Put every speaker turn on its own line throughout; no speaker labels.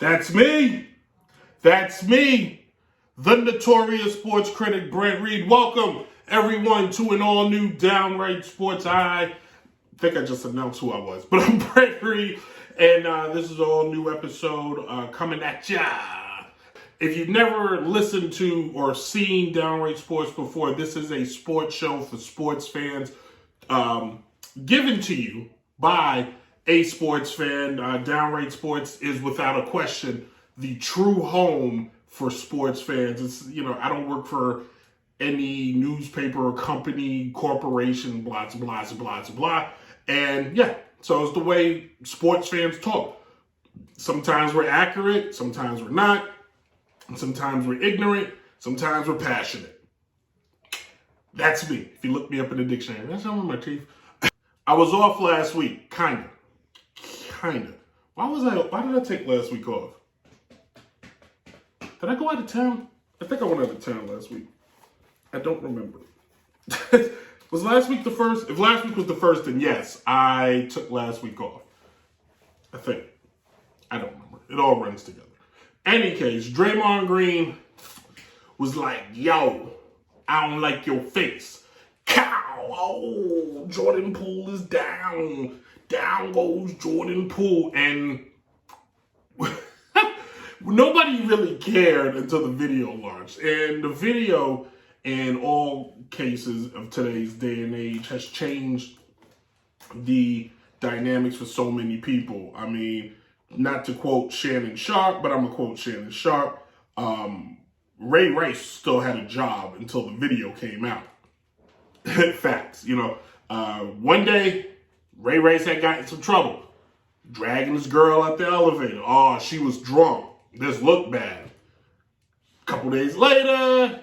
That's me. That's me. The Notorious sports critic, Brent, Reid. Welcome, everyone, to an all-new Downright Sports. I think I just announced who I was, but I'm Brent, Reid, and this is an all-new episode coming at ya. If you've never listened to or seen Downright Sports before, this is a sports show for sports fans, given to you by a sports fan. Downright Sports is without a question the true home for sports fans. It's, I don't work for any newspaper or company, corporation, blah, blah, blah, blah. And yeah, so it's the way sports fans talk. Sometimes we're accurate, sometimes we're not. Sometimes we're ignorant, sometimes we're passionate. That's me. If you look me up in the dictionary, that's not my teeth. I was off last week, kinda. Why did I take last week off? Did I go out of town? I think I went out of town last week. I don't remember. Was last week the first? If last week was the first, then yes, I took last week off. I think. I don't remember. It all runs together. Any case, Draymond Green was like, yo, I don't like your face. Cow! Oh, Jordan Poole is down. Down goes Jordan Poole. And nobody really cared until the video launched. And the video, in all cases of today's day and age, has changed the dynamics for so many people. I mean, not to quote Shannon Sharp, but I'm going to quote Shannon Sharp. Ray Rice still had a job until the video came out. Facts. One day, Ray Rice had gotten in some trouble. Dragging this girl up the elevator. Oh, she was drunk. This looked bad. A couple days later,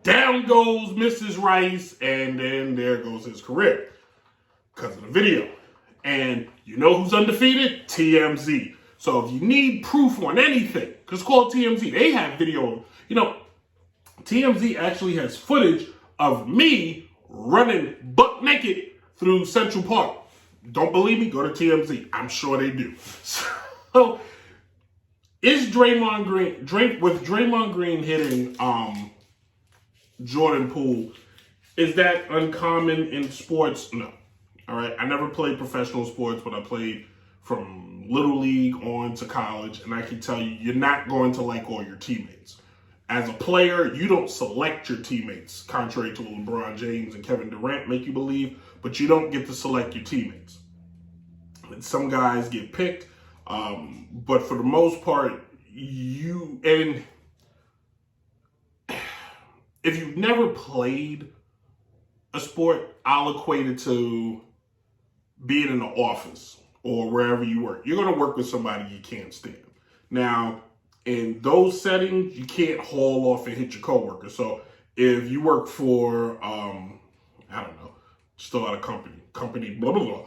down goes Mrs. Rice, and then there goes his career because of the video. And you know who's undefeated? TMZ. So if you need proof on anything, just call TMZ. They have video. TMZ actually has footage of me running butt naked through Central Park. Don't believe me? Go to TMZ. I'm sure they do. So is Draymond Green, with Draymond Green hitting Jordan Poole, is that uncommon in sports? No. All right, I never played professional sports, but I played from Little League on to college, and I can tell you, you're not going to like all your teammates. As a player, you don't select your teammates, contrary to LeBron James and Kevin Durant make you believe, but you don't get to select your teammates. And some guys get picked, but for the most part, if you've never played a sport, I'll equate it to being in the office or wherever you work. You're going to work with somebody you can't stand. Now, in those settings, you can't haul off and hit your coworker. So if you work for, I don't know, still at a company, blah, blah, blah,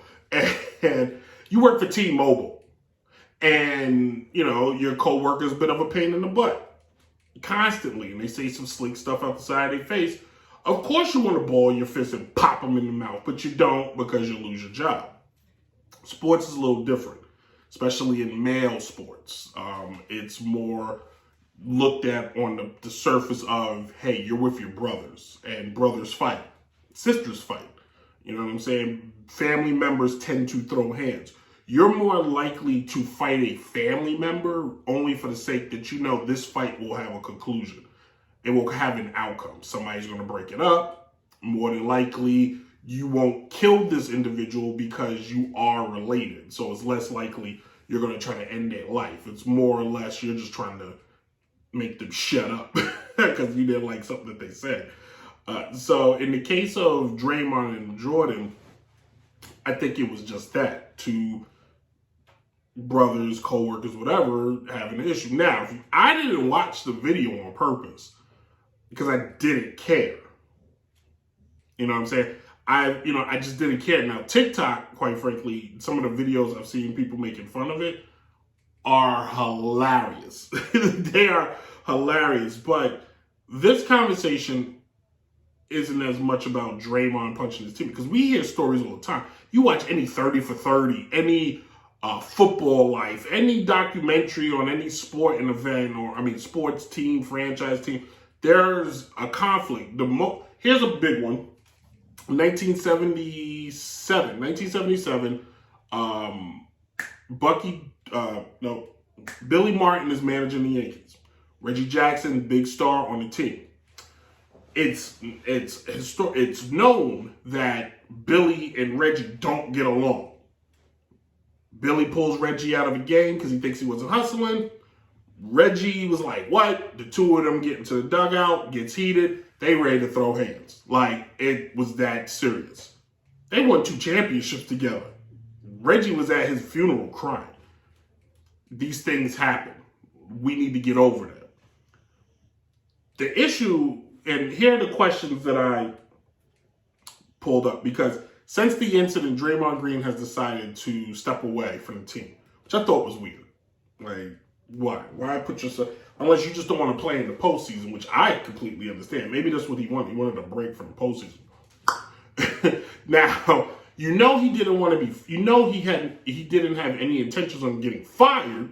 and you work for T-Mobile, and, your coworker's a bit of a pain in the butt constantly, and they say some slick stuff out the side of their face, of course you want to ball your fist and pop them in the mouth, but you don't because you lose your job. Sports is a little different, especially in male sports. It's more looked at on the surface of, hey, you're with your brothers, and brothers fight, sisters fight. You know what I'm saying? Family members tend to throw hands. You're more likely to fight a family member only for the sake that this fight will have a conclusion. It will have an outcome. Somebody's going to break it up. More than likely, you won't kill this individual because you are related. So it's less likely you're going to try to end their life. It's more or less you're just trying to make them shut up because you didn't like something that they said. So in the case of Draymond and Jordan, I think it was just that. Two brothers, co-workers, whatever, having an issue. Now, I didn't watch the video on purpose because I didn't care. You know what I'm saying? I just didn't care. Now, TikTok, quite frankly, some of the videos I've seen people making fun of it are hilarious. They are hilarious. But this conversation isn't as much about Draymond punching his team, because we hear stories all the time. You watch any 30 for 30, any football life, any documentary on any sport and event, sports team, franchise team, there's a conflict. Here's a big one. 1977, Billy Martin is managing the Yankees. Reggie Jackson, big star on the team. It's known that Billy and Reggie don't get along. Billy pulls Reggie out of a game because he thinks he wasn't hustling. Reggie was like, what? The two of them get into the dugout, gets heated. They ready to throw hands. Like, it was that serious. They won 2 championships together. Reggie was at his funeral crying. These things happen. We need to get over that. The issue, and here are the questions that I pulled up, because since the incident, Draymond Green has decided to step away from the team, which I thought was weird. Like, why? Why put yourself, unless you just don't want to play in the postseason, which I completely understand. Maybe that's what he wanted. He wanted a break from the postseason. Now, he didn't want to be, he didn't have any intentions on getting fired,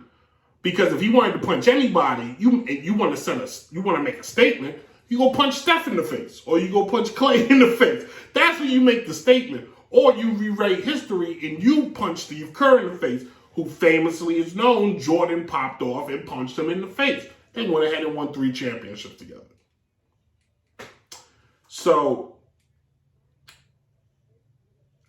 because if he wanted to punch anybody, you want to make a statement, you go punch Steph in the face, or you go punch Clay in the face. That's when you make the statement. Or you rewrite history and you punch Steve Kerr in the face, who famously is known, Jordan popped off and punched him in the face. They went ahead and won 3 championships together. So,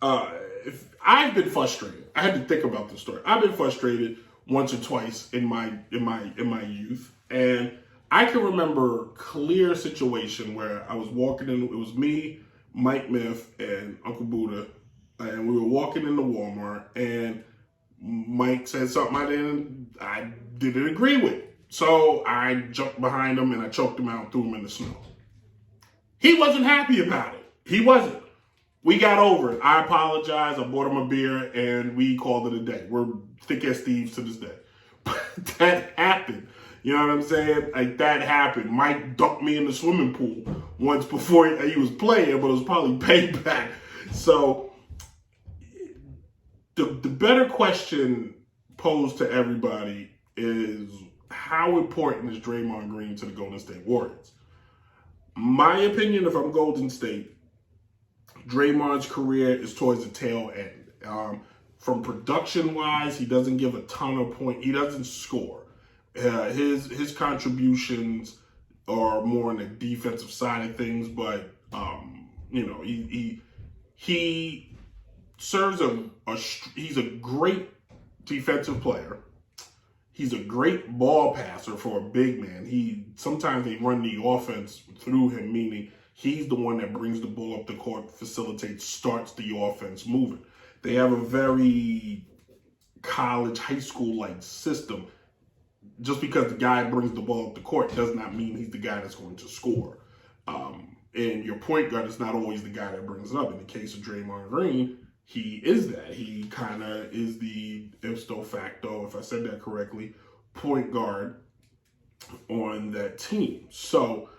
I've been frustrated. I had to think about this story. I've been frustrated once or twice in my youth, and I can remember a clear situation where I was walking in. It was me, Mike Myth, and Uncle Buddha, and we were walking into Walmart, and Mike said something I didn't agree with. So I jumped behind him and I choked him out and threw him in the snow. He wasn't happy about it. He wasn't. We got over it. I apologized. I bought him a beer and we called it a day. We're thick as thieves to this day. But that happened. You know what I'm saying? Like, that happened. Mike dunked me in the swimming pool once before he was playing, but it was probably payback. So the better question posed to everybody is, how important is Draymond Green to the Golden State Warriors? My opinion, if I'm Golden State, Draymond's career is towards the tail end. From production-wise, he doesn't give a ton of points. He doesn't score. His contributions are more on the defensive side of things, but he serves he's a great defensive player. He's a great ball passer for a big man. Sometimes they run the offense through him, meaning he's the one that brings the ball up the court, facilitates, starts the offense moving. They have a very college, high school-like system. Just because the guy brings the ball up the court does not mean he's the guy that's going to score. And your point guard is not always the guy that brings it up. In the case of Draymond Green, he is that. He kind of is the ipso facto, if I said that correctly, point guard on that team. So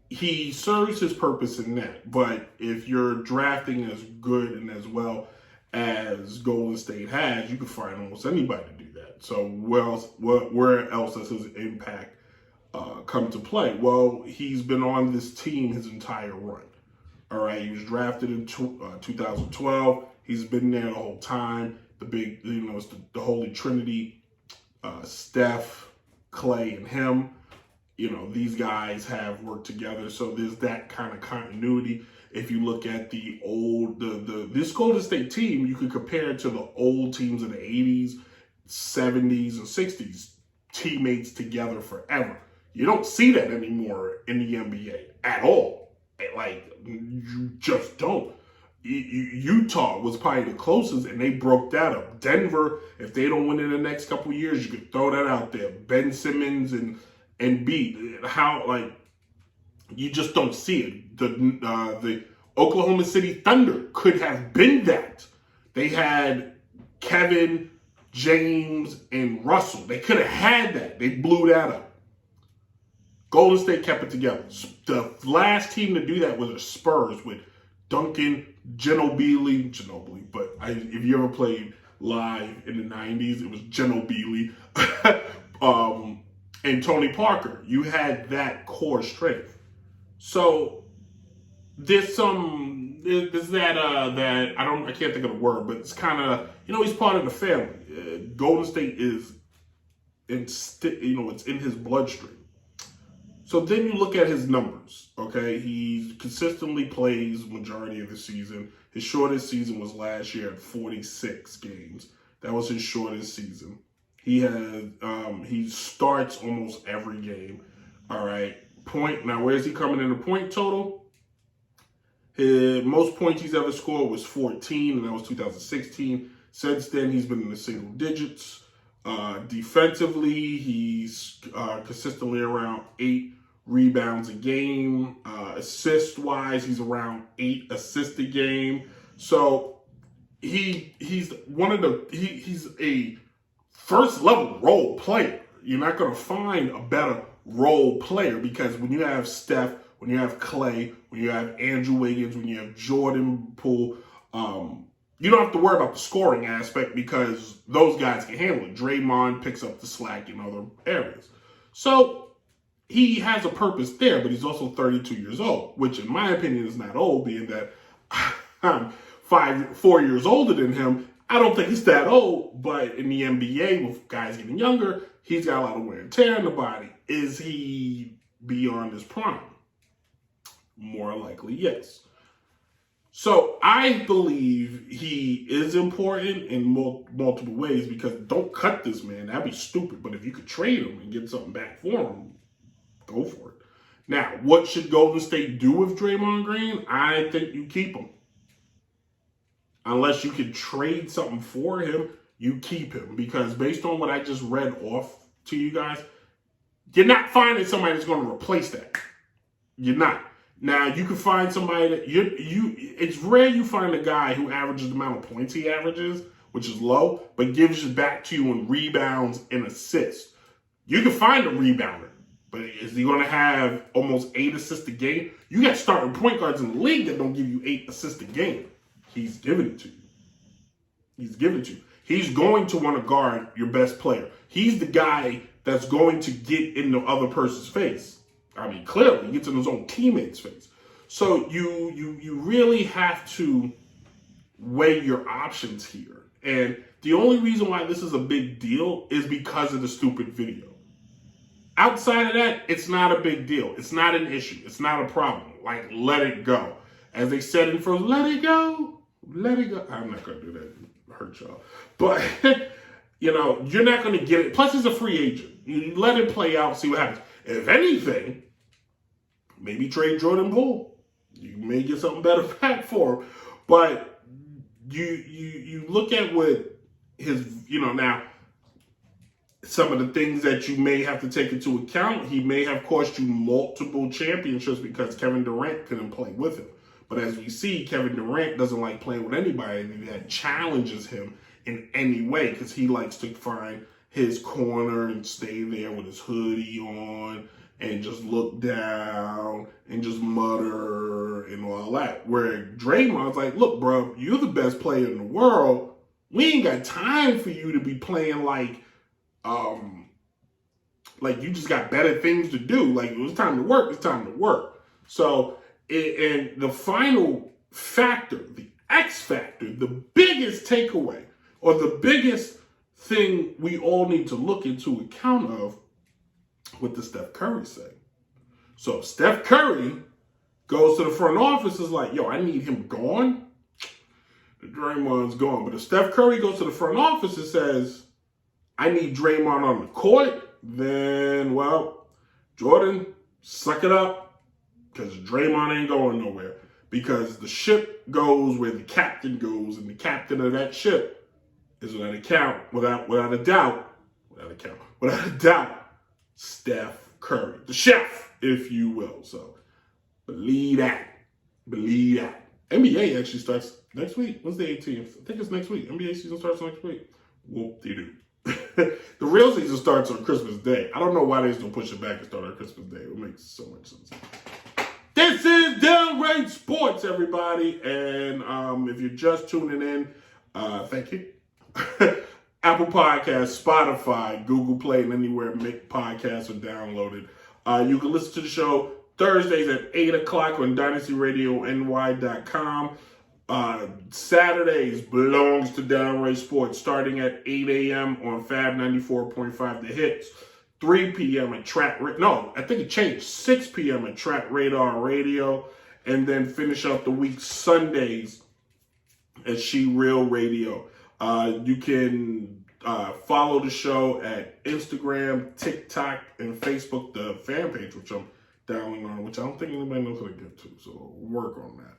he serves his purpose in that. But if you're drafting as good and as well as Golden State has, you can find almost anybody to do that. So where else does his impact come to play? Well, he's been on this team his entire run. All right, he was drafted in 2012. He's been there the whole time. It's the Holy Trinity, Steph, Clay, and him. These guys have worked together, so there's that kind of continuity. If you look at this Golden State team, you could compare it to the old teams of the 80s, 70s, and 60s, teammates together forever. You don't see that anymore in the NBA at all. Like, you just don't. Utah was probably the closest, and they broke that up. Denver, if they don't win in the next couple of years, you could throw that out there. Ben Simmons and Embiid, you just don't see it. The Oklahoma City Thunder could have been that. They had Kevin, James, and Russell. They could have had that. They blew that up. Golden State kept it together. The last team to do that was the Spurs with Duncan, Ginobili, but if you ever played live in the 90s. It was Geno Bealey and Tony Parker. You had that core strength. So there's that I can't think of the word, but it's kind of, he's part of the family. Golden State is it's in his bloodstream. So then you look at his numbers, okay? He consistently plays majority of the season. His shortest season was last year at 46 games. That was his shortest season. He starts almost every game. All right. Now where's he coming in the point total? His most points he's ever scored was 14, and that was 2016. Since then, he's been in the single digits. Defensively, he's consistently around 8 rebounds a game. Assist-wise, he's around 8 assists a game. So he's a first-level role player. You're not going to find a better role player because when you have Steph, when you have Clay, when you have Andrew Wiggins, when you have Jordan Poole, you don't have to worry about the scoring aspect because those guys can handle it. Draymond picks up the slack in other areas. So he has a purpose there, but he's also 32 years old, which in my opinion is not old, being that I'm 4 years older than him. I don't think he's that old, but in the NBA, with guys getting younger, he's got a lot of wear and tear in the body. Is he beyond his prime? More likely, yes. So I believe he is important in multiple ways because don't cut this man. That'd be stupid. But if you could trade him and get something back for him, go for it. Now, what should Golden State do with Draymond Green? I think you keep him. Unless you could trade something for him, you keep him. Because based on what I just read off to you guys, you're not finding somebody that's going to replace that. You're not. Now, you can find somebody that it's rare you find a guy who averages the amount of points he averages, which is low, but gives it back to you in rebounds and assists. You can find a rebounder, but is he going to have almost 8 assists a game? You got starting point guards in the league that don't give you 8 assists a game. He's giving it to you. He's giving it to you. He's going to want to guard your best player. He's the guy that's going to get in the other person's face. I mean, clearly, he gets in his own teammate's face. So you really have to weigh your options here. And the only reason why this is a big deal is because of the stupid video. Outside of that, it's not a big deal. It's not an issue. It's not a problem. Like, let it go. As they said in Frozen, let it go. Let it go. I'm not going to do that. Hurt y'all. But, you're not going to get it. Plus, he's a free agent. You let it play out, see what happens. If anything, maybe trade Jordan Poole. You may get something better back for him. But you look at what his, now, some of the things that you may have to take into account, he may have cost you multiple championships because Kevin Durant couldn't play with him. But as we see, Kevin Durant doesn't like playing with anybody that challenges him in any way because he likes to find his corner and stay there with his hoodie on and just look down and just mutter and all that. Where Draymond's like, look, bro, you're the best player in the world. We ain't got time for you to be playing like you just got better things to do. Like, it was time to work, it's time to work. So, and the final factor, the X factor, the biggest takeaway, or the biggest thing we all need to look into account of, what the Steph Curry say. So if Steph Curry goes to the front office, is like, yo, I need him gone, the Draymond's gone. But if Steph Curry goes to the front office and says, I need Draymond on the court, then, well, Jordan, suck it up, because Draymond ain't going nowhere. Because the ship goes where the captain goes, and the captain of that ship is without a doubt, Steph Curry, the chef, if you will. So believe that. NBA actually starts next week. When's the 18th? I think it's next week. NBA season starts next week. Whoop-de-doo. The real season starts on Christmas Day. I don't know why they just don't push it back and start on Christmas Day. It makes so much sense. This is Downright Sports, everybody. And if you're just tuning in, thank you. Apple Podcasts, Spotify, Google Play, and anywhere podcasts are downloaded. You can listen to the show Thursdays at 8 o'clock on DynastyRadioNY.com. Saturdays belongs to Downright Sports, starting at 8 a.m. on Fab 94.5 The Hits, 3 p.m. at I think it changed, 6 p.m. at Track Radar Radio, and then finish up the week Sundays at She Real Radio. You can follow the show at Instagram, TikTok, and Facebook, the fan page, which I'm downloading on, which I don't think anybody knows how to get to, so work on that.